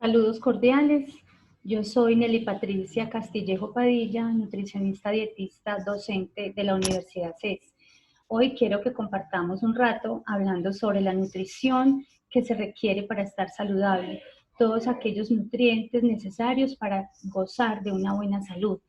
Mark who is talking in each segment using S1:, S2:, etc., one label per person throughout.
S1: Saludos cordiales. Yo soy Nelly Patricia Castillejo Padilla, nutricionista dietista, docente de la Universidad CES. Hoy quiero que compartamos un rato hablando sobre la nutrición que se requiere para estar saludable, todos aquellos nutrientes necesarios para gozar de una buena salud.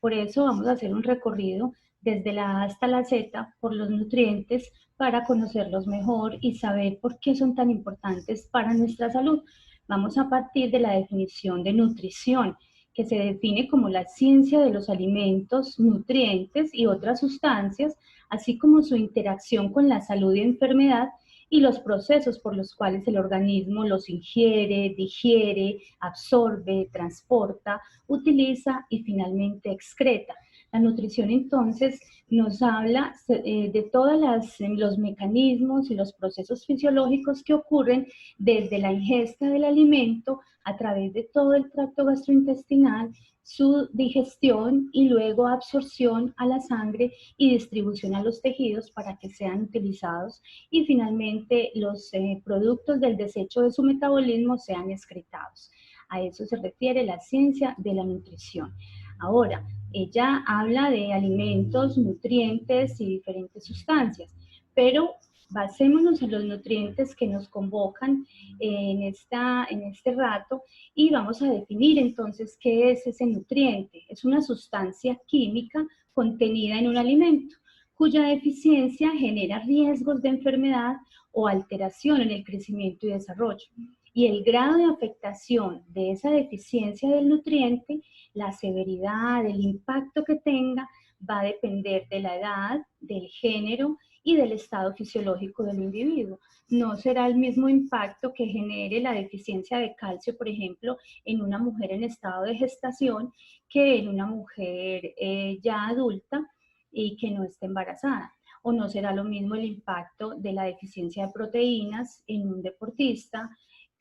S1: Por eso vamos a hacer un recorrido desde la A hasta la Z por los nutrientes para conocerlos mejor y saber por qué son tan importantes para nuestra salud. Vamos a partir de la definición de nutrición, que se define como la ciencia de los alimentos, nutrientes y otras sustancias, así como su interacción con la salud y enfermedad y los procesos por los cuales el organismo los ingiere, digiere, absorbe, transporta, utiliza y finalmente excreta. La nutrición entonces nos habla de todos los mecanismos y los procesos fisiológicos que ocurren desde la ingesta del alimento a través de todo el tracto gastrointestinal, su digestión y luego absorción a la sangre y distribución a los tejidos para que sean utilizados y finalmente los productos del desecho de su metabolismo sean excretados. A eso se refiere la ciencia de la nutrición. Ahora, ella habla de alimentos, nutrientes y diferentes sustancias, pero basémonos en los nutrientes que nos convocan en este rato y vamos a definir entonces qué es ese nutriente. Es una sustancia química contenida en un alimento cuya deficiencia genera riesgos de enfermedad o alteración en el crecimiento y desarrollo. Y el grado de afectación de esa deficiencia del nutriente, la severidad, el impacto que tenga, va a depender de la edad, del género y del estado fisiológico del individuo. No será el mismo impacto que genere la deficiencia de calcio, por ejemplo, en una mujer en estado de gestación que en una mujer ya adulta y que no esté embarazada. O no será lo mismo el impacto de la deficiencia de proteínas en un deportista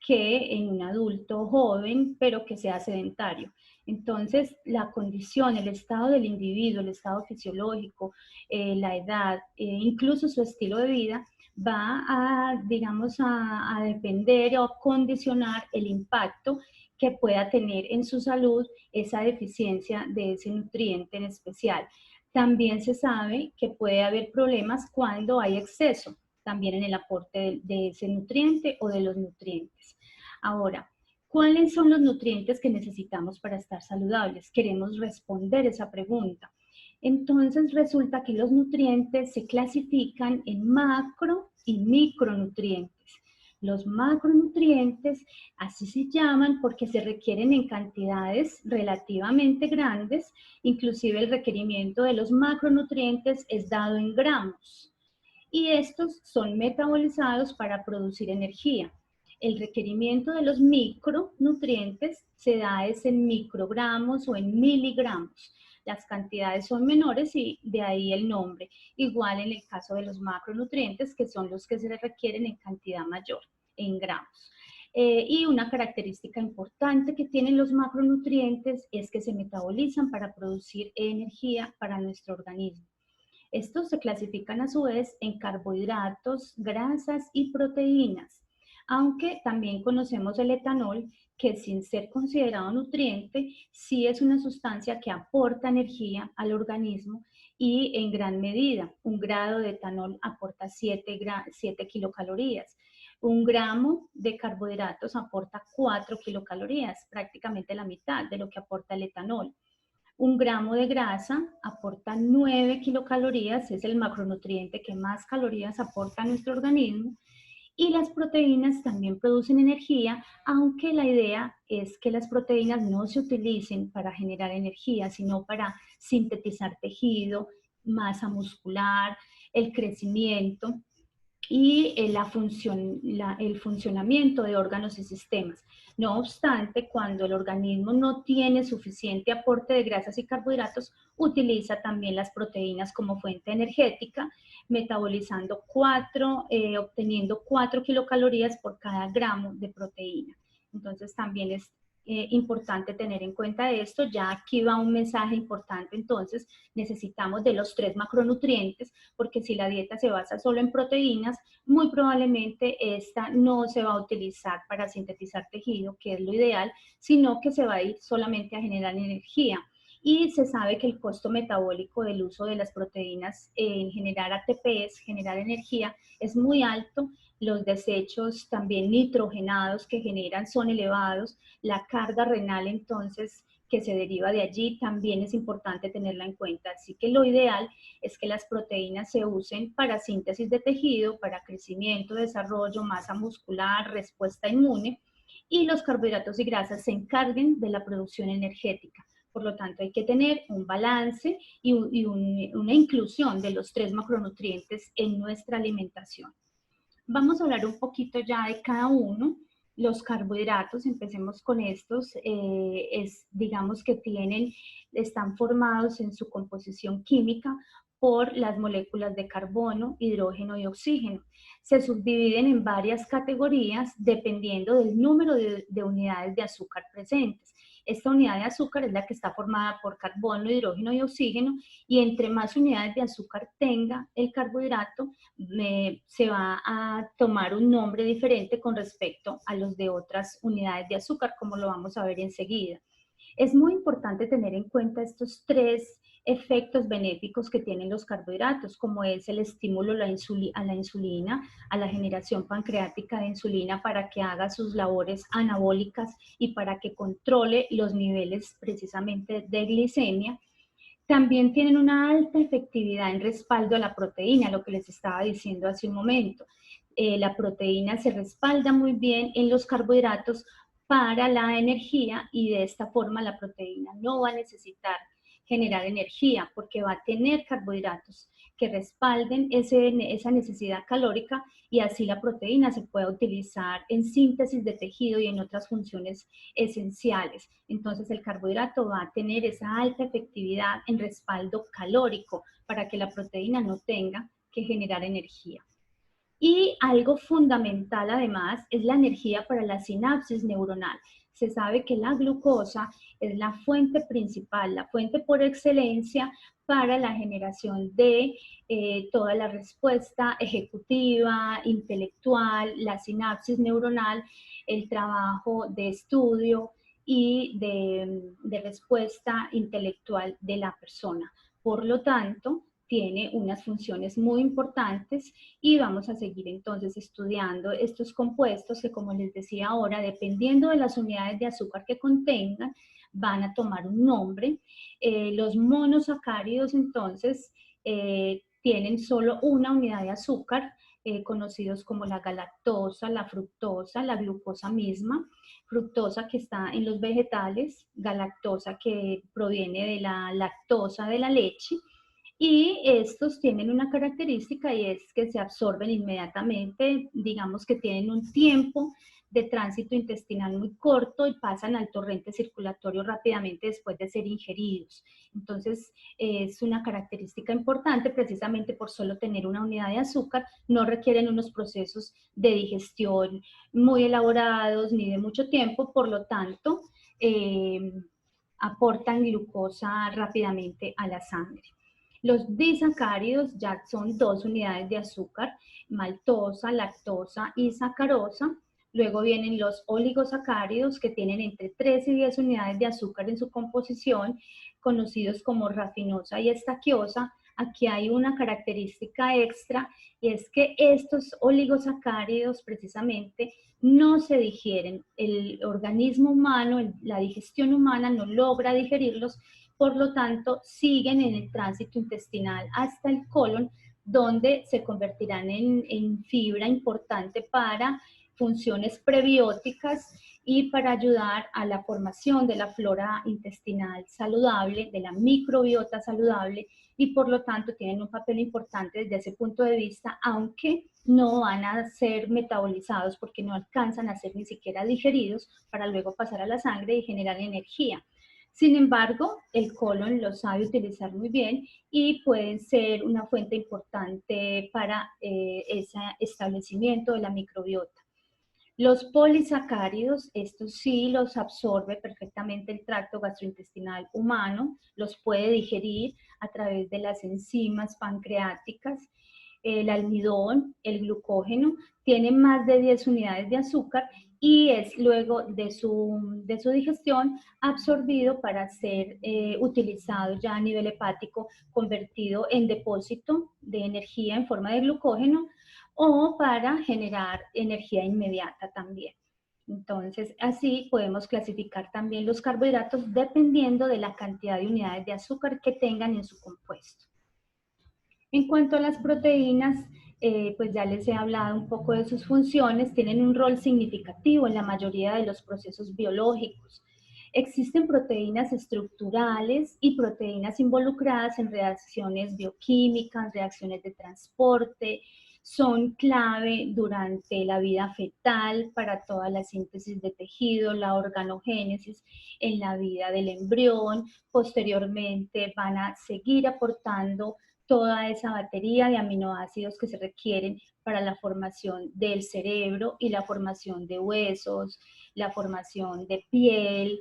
S1: que en un adulto joven, pero que sea sedentario. Entonces, la condición, el estado del individuo, el estado fisiológico, la edad, incluso su estilo de vida, va a, digamos, a depender o condicionar el impacto que pueda tener en su salud esa deficiencia de ese nutriente en especial. También se sabe que puede haber problemas cuando hay exceso, también en el aporte de ese nutriente o de los nutrientes. Ahora, ¿cuáles son los nutrientes que necesitamos para estar saludables? Queremos responder esa pregunta. Entonces resulta que los nutrientes se clasifican en macro y micronutrientes. Los macronutrientes así se llaman porque se requieren en cantidades relativamente grandes, inclusive el requerimiento de los macronutrientes es dado en gramos y estos son metabolizados para producir energía. El requerimiento de los micronutrientes se da es en microgramos o en miligramos. Las cantidades son menores y de ahí el nombre. Igual en el caso de los macronutrientes, que son los que se requieren en cantidad mayor, en gramos. Y una característica importante que tienen los macronutrientes es que se metabolizan para producir energía para nuestro organismo. Estos se clasifican a su vez en carbohidratos, grasas y proteínas, aunque también conocemos el etanol, que sin ser considerado nutriente, sí es una sustancia que aporta energía al organismo y en gran medida. Un grado de etanol aporta 7 kilocalorías. Un gramo de carbohidratos aporta 4 kilocalorías, prácticamente la mitad de lo que aporta el etanol. Un gramo de grasa aporta 9 kilocalorías, es el macronutriente que más calorías aporta a nuestro organismo. Y las proteínas también producen energía, aunque la idea es que las proteínas no se utilicen para generar energía, sino para sintetizar tejido, masa muscular, el crecimiento y el funcionamiento de órganos y sistemas. No obstante, cuando el organismo no tiene suficiente aporte de grasas y carbohidratos, utiliza también las proteínas como fuente energética, metabolizando obteniendo 4 kilocalorías por cada gramo de proteína. Entonces también es importante tener en cuenta esto. Ya aquí va un mensaje importante. Entonces necesitamos de los 3 macronutrientes, porque si la dieta se basa solo en proteínas, muy probablemente esta no se va a utilizar para sintetizar tejido, que es lo ideal, sino que se va a ir solamente a generar energía. Y se sabe que el costo metabólico del uso de las proteínas en generar ATPs, generar energía, es muy alto. Los desechos también nitrogenados que generan son elevados. La carga renal, entonces, que se deriva de allí, también es importante tenerla en cuenta. Así que lo ideal es que las proteínas se usen para síntesis de tejido, para crecimiento, desarrollo, masa muscular, respuesta inmune, y los carbohidratos y grasas se encarguen de la producción energética. Por lo tanto, hay que tener un balance y una inclusión de los 3 macronutrientes en nuestra alimentación. Vamos a hablar un poquito ya de cada uno. Los carbohidratos, empecemos con estos, digamos que están formados en su composición química por las moléculas de carbono, hidrógeno y oxígeno. Se subdividen en varias categorías dependiendo del número de unidades de azúcar presentes. Esta unidad de azúcar es la que está formada por carbono, hidrógeno y oxígeno, y entre más unidades de azúcar tenga el carbohidrato, se va a tomar un nombre diferente con respecto a los de otras unidades de azúcar, como lo vamos a ver enseguida. Es muy importante tener en cuenta estos 3 efectos benéficos que tienen los carbohidratos, como es el estímulo a la insulina, a la generación pancreática de insulina para que haga sus labores anabólicas y para que controle los niveles precisamente de glicemia. También tienen una alta efectividad en respaldo a la proteína, lo que les estaba diciendo hace un momento. La proteína se respalda muy bien en los carbohidratos para la energía, y de esta forma la proteína no va a necesitar generar energía porque va a tener carbohidratos que respalden esa necesidad calórica, y así la proteína se puede utilizar en síntesis de tejido y en otras funciones esenciales. Entonces el carbohidrato va a tener esa alta efectividad en respaldo calórico para que la proteína no tenga que generar energía. Y algo fundamental además es la energía para la sinapsis neuronal. Se sabe que la glucosa es la fuente principal, la fuente por excelencia para la generación de toda la respuesta ejecutiva, intelectual, la sinapsis neuronal, el trabajo de estudio y de respuesta intelectual de la persona. Por lo tanto, tiene unas funciones muy importantes, y vamos a seguir entonces estudiando estos compuestos que, como les decía ahora, dependiendo de las unidades de azúcar que contengan, van a tomar un nombre. Los monosacáridos entonces tienen solo una unidad de azúcar, conocidos como la galactosa, la fructosa, la glucosa misma. Fructosa que está en los vegetales, galactosa que proviene de la lactosa de la leche, y estos tienen una característica, y es que se absorben inmediatamente. Digamos que tienen un tiempo de tránsito intestinal muy corto y pasan al torrente circulatorio rápidamente después de ser ingeridos. Entonces es una característica importante precisamente por solo tener una unidad de azúcar. No requieren unos procesos de digestión muy elaborados ni de mucho tiempo, por lo tanto aportan glucosa rápidamente a la sangre. Los disacáridos ya son 2 unidades de azúcar: maltosa, lactosa y sacarosa. Luego vienen los oligosacáridos, que tienen entre 3 y 10 unidades de azúcar en su composición, conocidos como rafinosa y estaquiosa. Aquí hay una característica extra, y es que estos oligosacáridos precisamente no se digieren. El organismo humano, la digestión humana no logra digerirlos, por lo tanto siguen en el tránsito intestinal hasta el colon, donde se convertirán en fibra importante para funciones prebióticas y para ayudar a la formación de la flora intestinal saludable, de la microbiota saludable, y por lo tanto tienen un papel importante desde ese punto de vista, aunque no van a ser metabolizados porque no alcanzan a ser ni siquiera digeridos para luego pasar a la sangre y generar energía. Sin embargo, el colon lo sabe utilizar muy bien y pueden ser una fuente importante para ese establecimiento de la microbiota. Los polisacáridos, estos sí los absorbe perfectamente el tracto gastrointestinal humano, los puede digerir a través de las enzimas pancreáticas. El almidón, el glucógeno, tiene más de 10 unidades de azúcar y es luego de su digestión absorbido para ser utilizado ya a nivel hepático, convertido en depósito de energía en forma de glucógeno o para generar energía inmediata también. Entonces, así podemos clasificar también los carbohidratos dependiendo de la cantidad de unidades de azúcar que tengan en su compuesto. En cuanto a las proteínas, pues ya les he hablado un poco de sus funciones, tienen un rol significativo en la mayoría de los procesos biológicos. Existen proteínas estructurales y proteínas involucradas en reacciones bioquímicas, reacciones de transporte, son clave durante la vida fetal para toda la síntesis de tejido, la organogénesis en la vida del embrión. Posteriormente van a seguir aportando toda esa batería de aminoácidos que se requieren para la formación del cerebro y la formación de huesos, la formación de piel.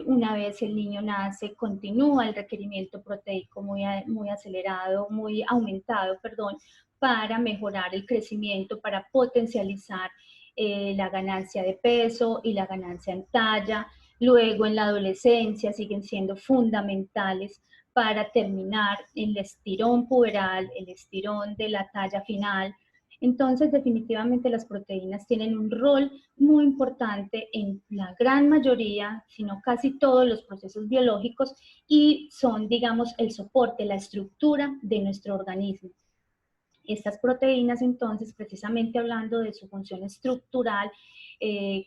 S1: Una vez el niño nace, continúa el requerimiento proteico muy acelerado, muy aumentado, perdón, para mejorar el crecimiento, para potencializar la ganancia de peso y la ganancia en talla. Luego en la adolescencia siguen siendo fundamentales para terminar el estirón puberal, el estirón de la talla final. Entonces, definitivamente las proteínas tienen un rol muy importante en la gran mayoría, si no casi todos los procesos biológicos y son, digamos, el soporte, la estructura de nuestro organismo. Estas proteínas, entonces, precisamente hablando de su función estructural,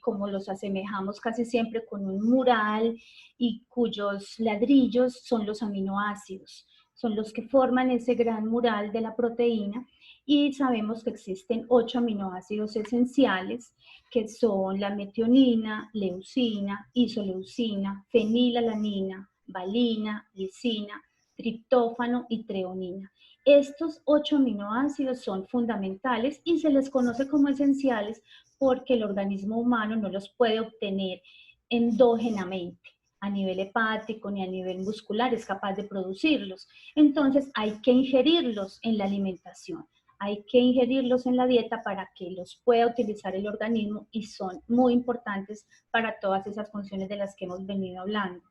S1: como los asemejamos casi siempre con un mural y cuyos ladrillos son los aminoácidos, son los que forman ese gran mural de la proteína y sabemos que existen 8 aminoácidos esenciales que son la metionina, leucina, isoleucina, fenilalanina, valina, lisina, triptófano y treonina. Estos 8 aminoácidos son fundamentales y se les conoce como esenciales porque el organismo humano no los puede obtener endógenamente a nivel hepático ni a nivel muscular, es capaz de producirlos. Entonces hay que ingerirlos en la alimentación, hay que ingerirlos en la dieta para que los pueda utilizar el organismo y son muy importantes para todas esas funciones de las que hemos venido hablando.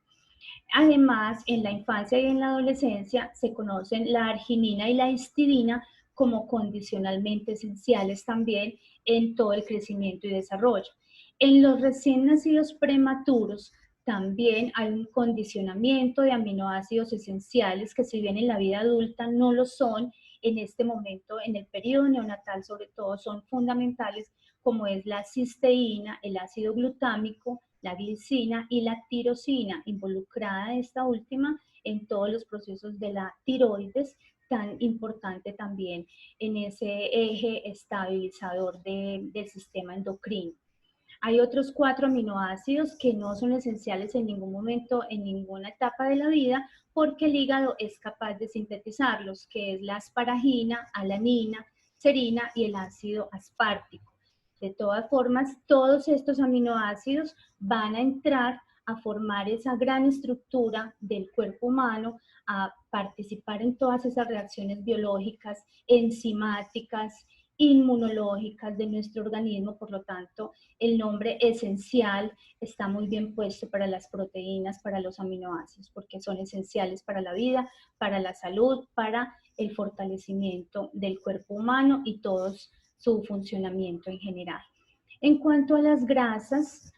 S1: Además, en la infancia y en la adolescencia se conocen la arginina y la histidina como condicionalmente esenciales también en todo el crecimiento y desarrollo. En los recién nacidos prematuros también hay un condicionamiento de aminoácidos esenciales que si bien en la vida adulta no lo son, en este momento, en el periodo neonatal sobre todo, son fundamentales como es la cisteína, el ácido glutámico, la glicina y la tirosina, involucrada esta última en todos los procesos de la tiroides, tan importante también en ese eje estabilizador del sistema endocrino. Hay otros 4 aminoácidos que no son esenciales en ningún momento, en ninguna etapa de la vida, porque el hígado es capaz de sintetizarlos, que es la asparagina, alanina, serina y el ácido aspartico. De todas formas, todos estos aminoácidos van a entrar a formar esa gran estructura del cuerpo humano, a participar en todas esas reacciones biológicas, enzimáticas, inmunológicas de nuestro organismo. Por lo tanto, el nombre esencial está muy bien puesto para las proteínas, para los aminoácidos, porque son esenciales para la vida, para la salud, para el fortalecimiento del cuerpo humano y todos su funcionamiento en general. En cuanto a las grasas,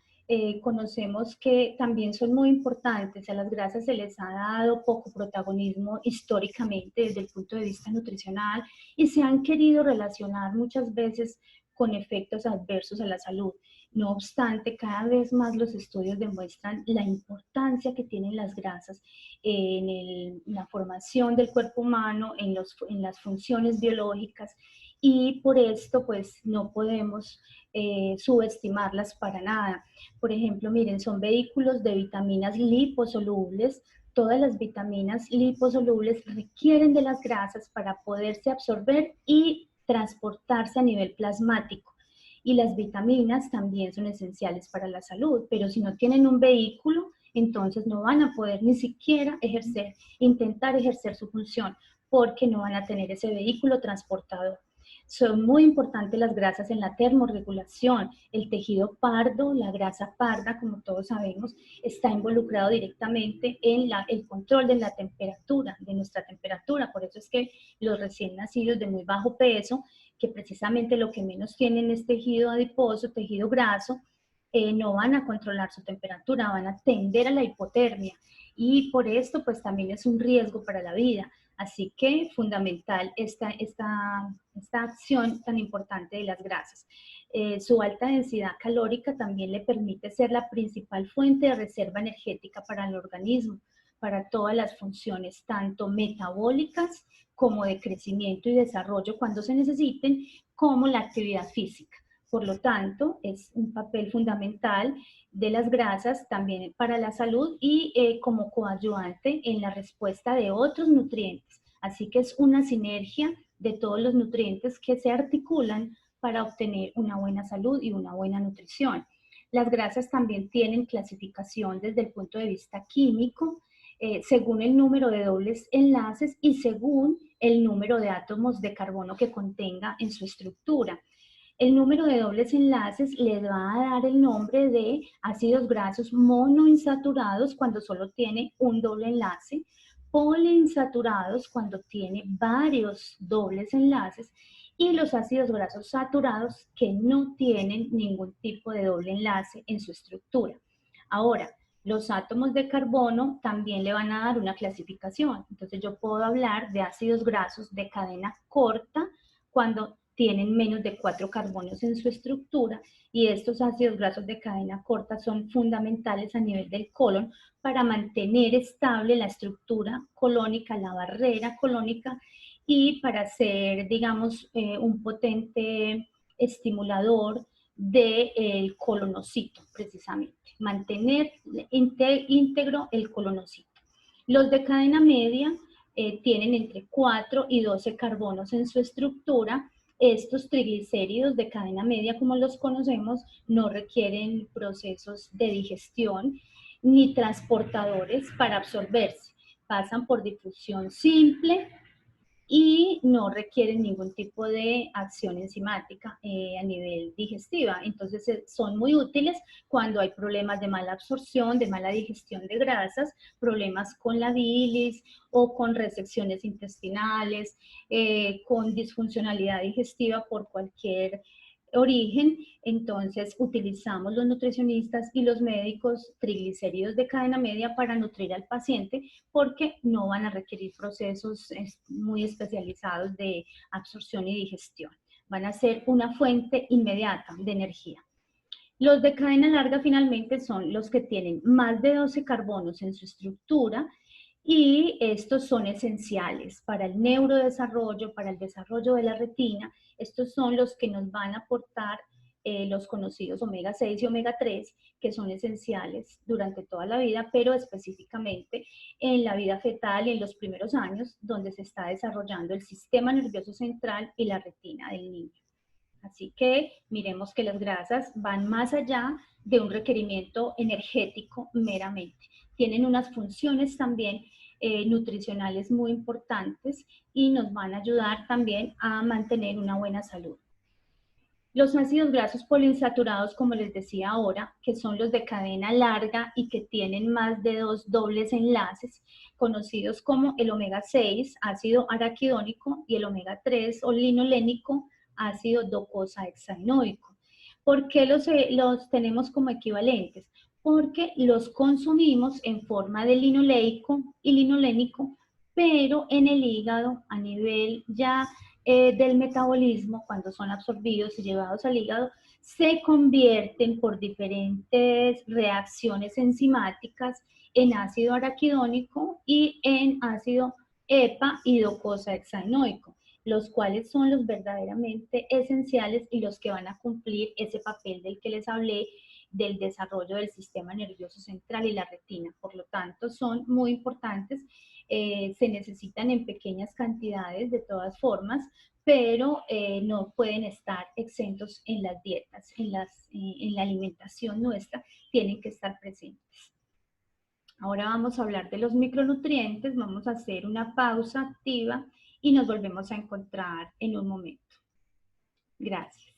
S1: conocemos que también son muy importantes. A las grasas se les ha dado poco protagonismo históricamente desde el punto de vista nutricional y se han querido relacionar muchas veces con efectos adversos a la salud. No obstante, cada vez más los estudios demuestran la importancia que tienen las grasas en la formación del cuerpo humano, en las funciones biológicas y por esto pues no podemos subestimarlas para nada. Por ejemplo, miren, son vehículos de vitaminas liposolubles. Todas las vitaminas liposolubles requieren de las grasas para poderse absorber y transportarse a nivel plasmático. Y las vitaminas también son esenciales para la salud, pero si no tienen un vehículo, entonces no van a poder ni siquiera intentar ejercer su función, porque no van a tener ese vehículo transportador. Son muy importantes las grasas en la termorregulación. El tejido pardo, la grasa parda, como todos sabemos, está involucrado directamente en el control de la temperatura, de nuestra temperatura. Por eso es que los recién nacidos de muy bajo peso, que precisamente lo que menos tienen es tejido adiposo, tejido graso, no van a controlar su temperatura, van a tender a la hipotermia. Y por esto, pues también es un riesgo para la vida. Así que fundamental esta acción tan importante de las grasas. Su alta densidad calórica también le permite ser la principal fuente de reserva energética para el organismo, para todas las funciones, tanto metabólicas como de crecimiento y desarrollo cuando se necesiten, como la actividad física. Por lo tanto, es un papel fundamental de las grasas también para la salud y como coadyuvante en la respuesta de otros nutrientes. Así que es una sinergia de todos los nutrientes que se articulan para obtener una buena salud y una buena nutrición. Las grasas también tienen clasificación desde el punto de vista químico, según el número de dobles enlaces y según el número de átomos de carbono que contenga en su estructura. El número de dobles enlaces les va a dar el nombre de ácidos grasos monoinsaturados cuando solo tiene un doble enlace, poliinsaturados cuando tiene varios dobles enlaces y los ácidos grasos saturados que no tienen ningún tipo de doble enlace en su estructura. Ahora, los átomos de carbono también le van a dar una clasificación. Entonces yo puedo hablar de ácidos grasos de cadena corta cuando tienen menos de 4 carbonos en su estructura y estos ácidos grasos de cadena corta son fundamentales a nivel del colon para mantener estable la estructura colónica, la barrera colónica y para ser, digamos, un potente estimulador del colonocito, precisamente, mantener íntegro el colonocito. Los de cadena media tienen entre 4 y 12 carbonos en su estructura. Estos triglicéridos de cadena media, como los conocemos, no requieren procesos de digestión ni transportadores para absorberse. Pasan por difusión simple y no requieren ningún tipo de acción enzimática a nivel digestiva. Entonces son muy útiles cuando hay problemas de mala absorción, de mala digestión de grasas, problemas con la bilis o con resecciones intestinales, con disfuncionalidad digestiva por cualquier origen. Entonces utilizamos los nutricionistas y los médicos triglicéridos de cadena media para nutrir al paciente porque no van a requerir procesos muy especializados de absorción y digestión. Van a ser una fuente inmediata de energía. Los de cadena larga finalmente son los que tienen más de 12 carbonos en su estructura y estos son esenciales para el neurodesarrollo, para el desarrollo de la retina. Estos son los que nos van a aportar los conocidos omega 6 y omega 3, que son esenciales durante toda la vida, pero específicamente en la vida fetal y en los primeros años, donde se está desarrollando el sistema nervioso central y la retina del niño. Así que miremos que las grasas van más allá de un requerimiento energético meramente. Tienen unas funciones también nutricionales muy importantes y nos van a ayudar también a mantener una buena salud. Los ácidos grasos poliinsaturados, como les decía ahora, que son los de cadena larga y que tienen más de 2 dobles enlaces, conocidos como el omega 6, ácido araquidónico, y el omega 3 o linolénico, ácido docosahexaenoico. ¿Por qué los tenemos como equivalentes? Porque los consumimos en forma de linoleico y linolénico, pero en el hígado a nivel ya del metabolismo, cuando son absorbidos y llevados al hígado, se convierten por diferentes reacciones enzimáticas en ácido araquidónico y en ácido EPA y docosahexaenoico, los cuales son los verdaderamente esenciales y los que van a cumplir ese papel del que les hablé del desarrollo del sistema nervioso central y la retina. Por lo tanto, son muy importantes. Se necesitan en pequeñas cantidades de todas formas pero no pueden estar exentos en las dietas, en la alimentación nuestra, tienen que estar presentes. Ahora vamos a hablar de los micronutrientes, vamos a hacer una pausa activa y nos volvemos a encontrar en un momento. Gracias.